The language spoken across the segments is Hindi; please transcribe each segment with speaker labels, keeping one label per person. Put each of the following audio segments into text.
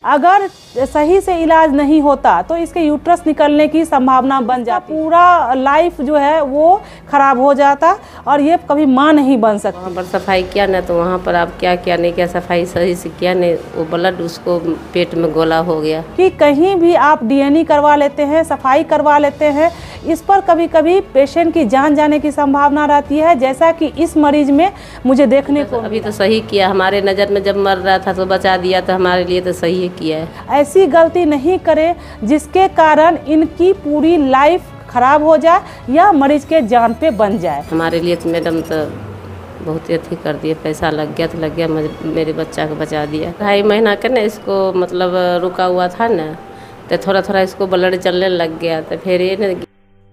Speaker 1: अगर सही से इलाज नहीं होता तो इसके यूट्रस निकलने की संभावना बन जाती, पूरा लाइफ जो है वो खराब हो जाता और ये कभी माँ नहीं बन सकती।
Speaker 2: वहाँ पर सफाई किया ना तो वहाँ पर आप क्या क्या नहीं किया, सफाई सही से किया नहीं, वो ब्लड उसको पेट में गोला हो गया।
Speaker 1: कि कहीं भी आप डीएनए करवा लेते हैं, सफाई करवा लेते हैं, इस पर कभी कभी पेशेंट की जान जाने की संभावना रहती है, जैसा कि इस मरीज में मुझे देखने को
Speaker 2: अभी तो सही किया, हमारे नज़र में जब मर रहा था तो बचा दिया, तो हमारे लिए तो सही किया है।
Speaker 1: ऐसी गलती नहीं करें जिसके कारण इनकी पूरी लाइफ खराब हो जाए या मरीज के जान पे बन जाए।
Speaker 2: हमारे लिए तो मैडम तो बहुत ही अथी कर दिए, पैसा लग गया तो लग गया, मेरे बच्चा को बचा दिया। 2.5 महीना का ना इसको मतलब रुका हुआ था ना, तो थोड़ा थोड़ा इसको ब्लड चलने लग गया, तो फिर ये ना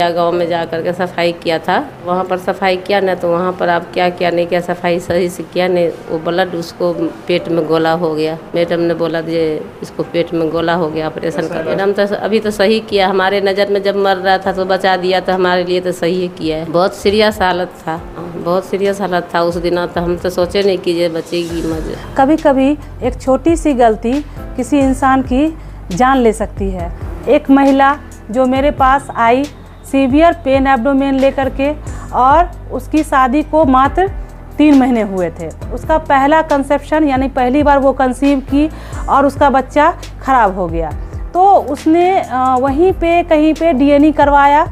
Speaker 2: गाँव में जा कर के सफाई किया था। वहाँ पर सफाई किया ना तो वहाँ पर आप क्या क्या नहीं किया, सफाई सही से किया नहीं, वो ब्लड उसको पेट में गोला हो गया। मैडम ने बोला ये इसको पेट में गोला हो गया, ऑपरेशन कर। मैडम तो अभी तो सही किया, हमारे नज़र में जब मर रहा था तो बचा दिया, तो हमारे लिए तो सही किया है। बहुत सीरियस हालत था, बहुत सीरियस हालत था उस दिन, तो हम तो सोचे नहीं कि ये बचेगी मजे।
Speaker 1: कभी कभी एक छोटी सी गलती किसी इंसान की जान ले सकती है। एक महिला जो मेरे पास आई सीवियर पेन एब्डोमेन लेकर के, और उसकी शादी को मात्र 3 महीने हुए थे। उसका पहला कंसेप्शन यानी पहली बार वो कंसीव की और उसका बच्चा खराब हो गया, तो उसने वहीं पे कहीं पे डीएनए करवाया,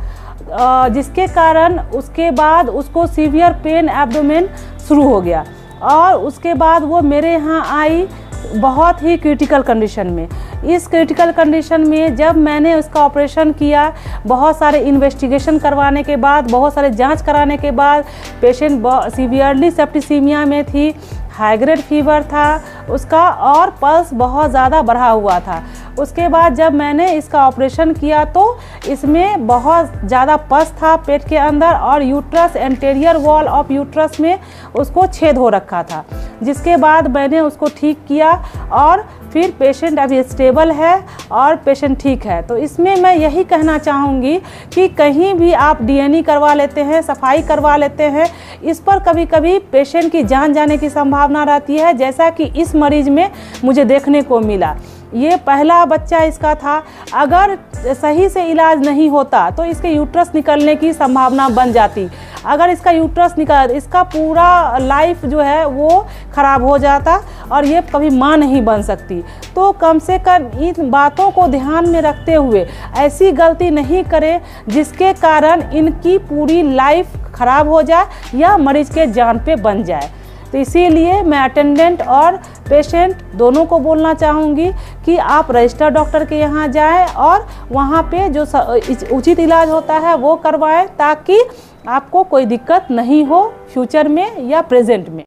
Speaker 1: जिसके कारण उसके बाद उसको सीवियर पेन एब्डोमेन शुरू हो गया। और उसके बाद वो मेरे यहाँ आई बहुत ही क्रिटिकल कंडीशन में। इस क्रिटिकल कंडीशन में जब मैंने उसका ऑपरेशन किया, बहुत सारे इन्वेस्टिगेशन करवाने के बाद, बहुत सारे जांच कराने के बाद, पेशेंट सीवियरली सेप्टिसीमिया में थी, हाई ग्रेड फीवर था उसका, और पल्स बहुत ज़्यादा बढ़ा हुआ था। उसके बाद जब मैंने इसका ऑपरेशन किया तो इसमें बहुत ज़्यादा पस था पेट के अंदर, और uterus anterior wall of uterus में उसको छेद हो रखा था, जिसके बाद मैंने उसको ठीक किया और फिर पेशेंट अभी स्टेबल है और पेशेंट ठीक है। तो इसमें मैं यही कहना चाहूँगी कि कहीं भी आप डीएनए करवा लेते हैं, सफाई करवा लेते हैं, इस पर कभी कभी पेशेंट की जान जाने की संभावना रहती है, जैसा कि इस मरीज में मुझे देखने को मिला। ये पहला बच्चा इसका था, अगर सही से इलाज नहीं होता तो इसके यूट्रस निकलने की संभावना बन जाती। अगर इसका यूट्रस निकल, इसका पूरा लाइफ जो है वो खराब हो जाता और ये कभी माँ नहीं बन सकती। तो कम से कम इन बातों को ध्यान में रखते हुए ऐसी गलती नहीं करें जिसके कारण इनकी पूरी लाइफ खराब हो जाए या मरीज के जान पे बन जाए। तो इसीलिए मैं अटेंडेंट और पेशेंट दोनों को बोलना चाहूँगी कि आप रजिस्टर्ड डॉक्टर के यहाँ जाएं और वहाँ पे जो उचित इलाज होता है वो करवाएं, ताकि आपको कोई दिक्कत नहीं हो फ्यूचर में या प्रेजेंट में।